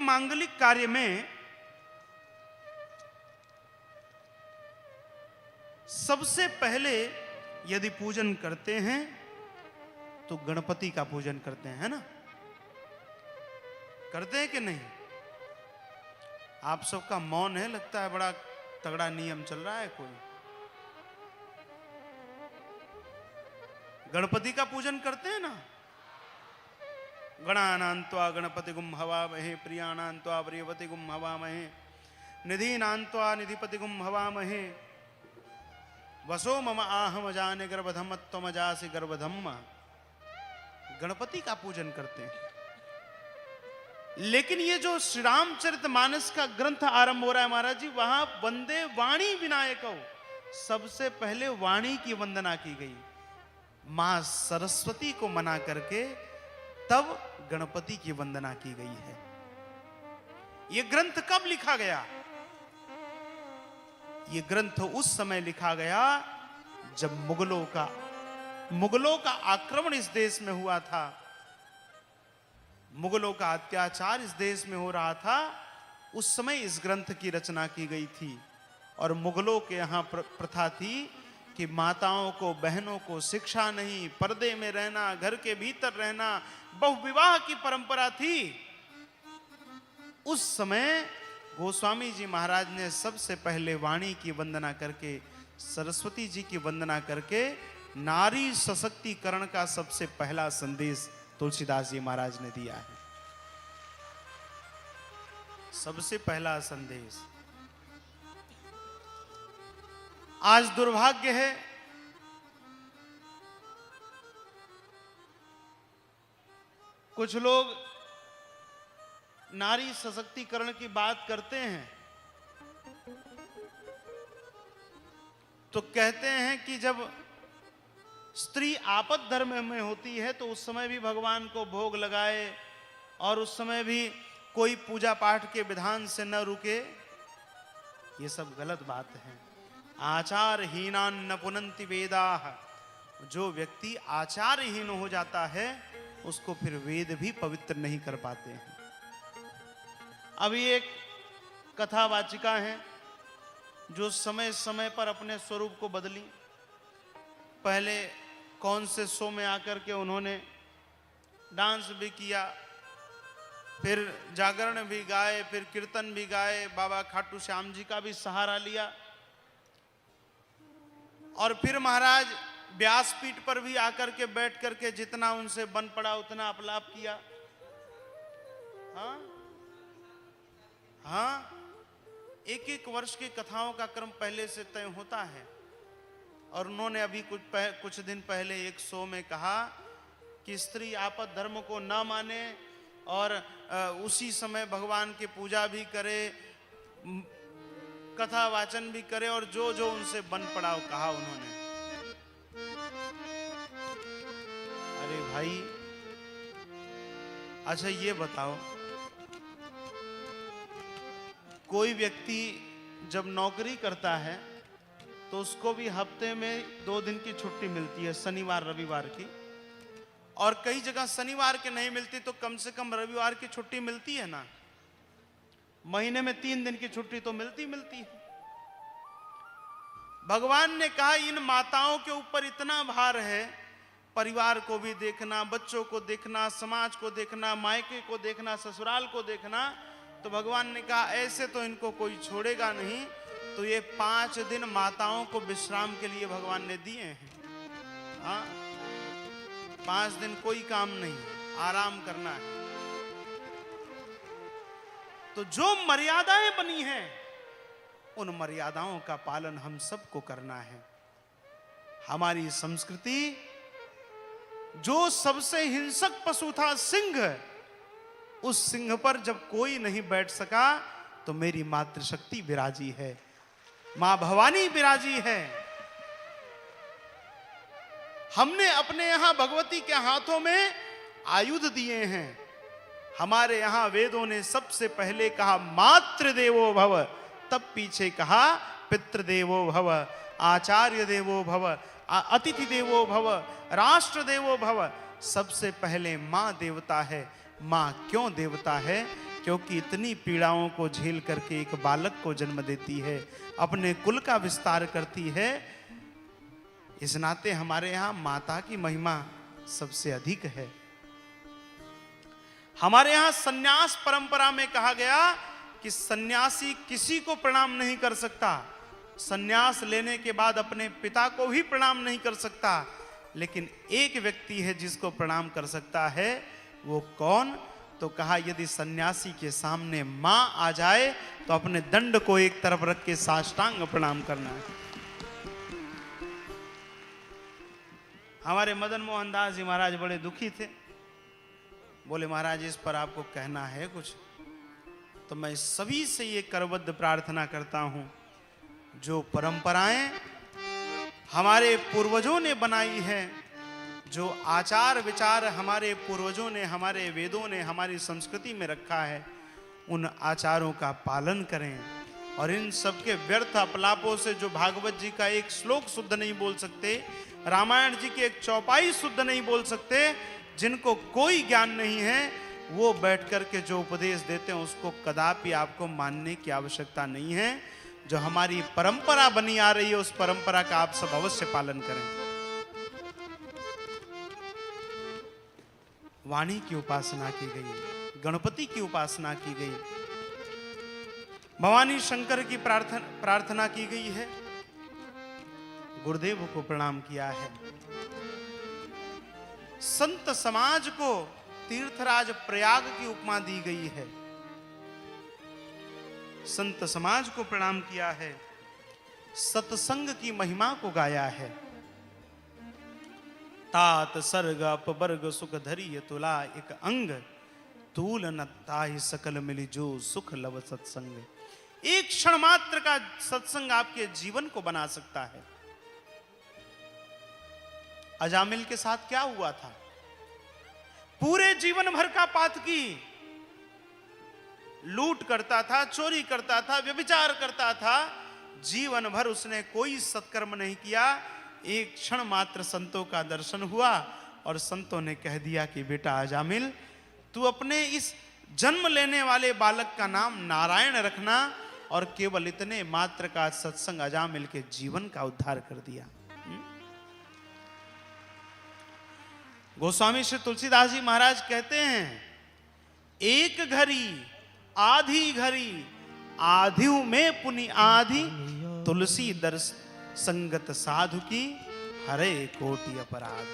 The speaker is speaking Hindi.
मांगलिक कार्य में सबसे पहले यदि पूजन करते हैं तो गणपति का पूजन करते हैं, है ना? करते हैं कि नहीं? आप सबका मौन है, लगता है बड़ा तगड़ा नियम चल रहा है कोई। गणपति का पूजन करते हैं ना? गणानान्त्वा गणपतिगुम हवामहे, प्रियाणान्त्वा प्रियपतिगुम हवामहे, निधीनान्त्वा निधिपतिगुम हवामहे, वसो मम आहम जाने गर्भधम त्वम जासि गर्भधम। गणपति का पूजन करते हैं। लेकिन ये जो श्री रामचरितमानस का ग्रंथ आरंभ हो रहा है महाराज जी, वहां वंदे वाणी विनायको, सबसे पहले वाणी की वंदना की गई, मां सरस्वती को मना करके तब गणपति की वंदना की गई है। ये ग्रंथ कब लिखा गया? ये ग्रंथ उस समय लिखा गया जब मुगलों का आक्रमण इस देश में हुआ था, मुगलों का अत्याचार इस देश में हो रहा था। उस समय इस ग्रंथ की रचना की गई थी। और मुगलों के यहाँ प्रथा थी कि माताओं को, बहनों को शिक्षा नहीं, पर्दे में रहना, घर के भीतर रहना, बहुविवाह की परंपरा थी। उस समय गोस्वामी जी महाराज ने सबसे पहले वाणी की वंदना करके, सरस्वती जी की वंदना करके नारी सशक्तिकरण का सबसे पहला संदेश तुलसीदास जी महाराज ने दिया है। सबसे पहला संदेश। आज दुर्भाग्य है कुछ लोग नारी सशक्तिकरण की बात करते हैं तो कहते हैं कि जब स्त्री आपद धर्म में होती है तो उस समय भी भगवान को भोग लगाए और उस समय भी कोई पूजा पाठ के विधान से न रुके। ये सब गलत बात है। आचारहीनान न पुनन्ति वेदाः, जो व्यक्ति आचारहीन हो जाता है उसको फिर वेद भी पवित्र नहीं कर पाते हैं। अभी एक कथावाचिका है जो समय समय पर अपने स्वरूप को बदली। पहले कौन से शो में आकर के उन्होंने डांस भी किया, फिर जागरण भी गाए, फिर कीर्तन भी गाए, बाबा खाटू श्याम जी का भी सहारा लिया, और फिर महाराज व्यासपीठ पर भी आकर के बैठ करके जितना उनसे बन पड़ा उतना अपलाप किया। हाँ, एक एक वर्ष की कथाओं का क्रम पहले से तय होता है। और उन्होंने अभी कुछ दिन पहले एक शो में कहा कि स्त्री आपद धर्म को न माने और उसी समय भगवान की पूजा भी करे, कथा वाचन भी करे, और जो जो उनसे बन पड़ा वो कहा उन्होंने। अरे भाई, अच्छा ये बताओ, कोई व्यक्ति जब नौकरी करता है तो उसको भी हफ्ते में 2 दिन की छुट्टी मिलती है, शनिवार रविवार की, और कई जगह शनिवार के नहीं मिलती तो कम से कम रविवार की छुट्टी मिलती है ना। महीने में 3 दिन की छुट्टी तो मिलती है। भगवान ने कहा इन माताओं के ऊपर इतना भार है, परिवार को भी देखना, बच्चों को देखना, समाज को देखना, मायके को देखना, ससुराल को देखना, तो भगवान ने कहा ऐसे तो इनको कोई छोड़ेगा नहीं। तो ये 5 दिन माताओं को विश्राम के लिए भगवान ने दिए हैं। हाँ, 5 दिन कोई काम नहीं, आराम करना है। तो जो मर्यादाएं बनी हैं उन मर्यादाओं का पालन हम सबको करना है। हमारी संस्कृति, जो सबसे हिंसक पशु था सिंह, उस सिंह पर जब कोई नहीं बैठ सका तो मेरी मातृशक्ति विराजी है, मां भवानी विराजी है। हमने अपने यहां भगवती के हाथों में आयुध दिए हैं। हमारे यहां वेदों ने सबसे पहले कहा मातृदेवो भव, तब पीछे कहा पितृदेवो भव, आचार्य देवो भव, अतिथि देवो भव, राष्ट्र देवो भव। सबसे पहले मां देवता है। मां क्यों देवता है? क्योंकि इतनी पीड़ाओं को झेल करके एक बालक को जन्म देती है, अपने कुल का विस्तार करती है। इस नाते हमारे यहाँ माता की महिमा सबसे अधिक है। हमारे यहाँ सन्यास परंपरा में कहा गया कि सन्यासी किसी को प्रणाम नहीं कर सकता, सन्यास लेने के बाद अपने पिता को भी प्रणाम नहीं कर सकता, लेकिन एक व्यक्ति है जिसको प्रणाम कर सकता है। वो कौन? तो कहा यदि सन्यासी के सामने मां आ जाए तो अपने दंड को एक तरफ रख के साष्टांग प्रणाम करना है। हमारे मदन मोहन दास जी महाराज बड़े दुखी थे, बोले महाराज इस पर आपको कहना है कुछ? तो मैं सभी से ये करबद्ध प्रार्थना करता हूं, जो परंपराएं हमारे पूर्वजों ने बनाई है, जो आचार विचार हमारे पूर्वजों ने, हमारे वेदों ने हमारी संस्कृति में रखा है, उन आचारों का पालन करें। और इन सबके व्यर्थ अपलापों से जो भागवत जी का एक श्लोक शुद्ध नहीं बोल सकते, रामायण जी की एक चौपाई शुद्ध नहीं बोल सकते, जिनको कोई ज्ञान नहीं है, वो बैठ कर के जो उपदेश देते हैं उसको कदापि आपको मानने की आवश्यकता नहीं है। जो हमारी परंपरा बनी आ रही है उस परंपरा का आप सब अवश्य पालन करें। वाणी की उपासना की गई, गणपति की उपासना की गई, भवानी शंकर की प्रार्थना की गई है, गुरुदेव को प्रणाम किया है, संत समाज को तीर्थराज प्रयाग की उपमा दी गई है, संत समाज को प्रणाम किया है, सत्संग की महिमा को गाया है। तात सर्ग अपवर्ग सुख धरिय तुला एक अंग, तूल न ताहि सकल मिली जो सुख लव सत्संग। एक क्षण मात्र का सत्संग आपके जीवन को बना सकता है। अजामिल के साथ क्या हुआ था? पूरे जीवन भर का पातकी लूट करता था, चोरी करता था, व्यभिचार करता था, जीवन भर उसने कोई सत्कर्म नहीं किया। एक क्षण मात्र संतों का दर्शन हुआ और संतों ने कह दिया कि बेटा अजामिल, तू अपने इस जन्म लेने वाले बालक का नाम नारायण रखना। और केवल इतने मात्र का सत्संग अजामिल के जीवन का उद्धार कर दिया। गोस्वामी श्री तुलसीदास जी महाराज कहते हैं, एक घड़ी आधी घड़ी आधिऊ में पुनि आधी, तुलसी दर्श संगत साधु की हरे कोटि अपराध।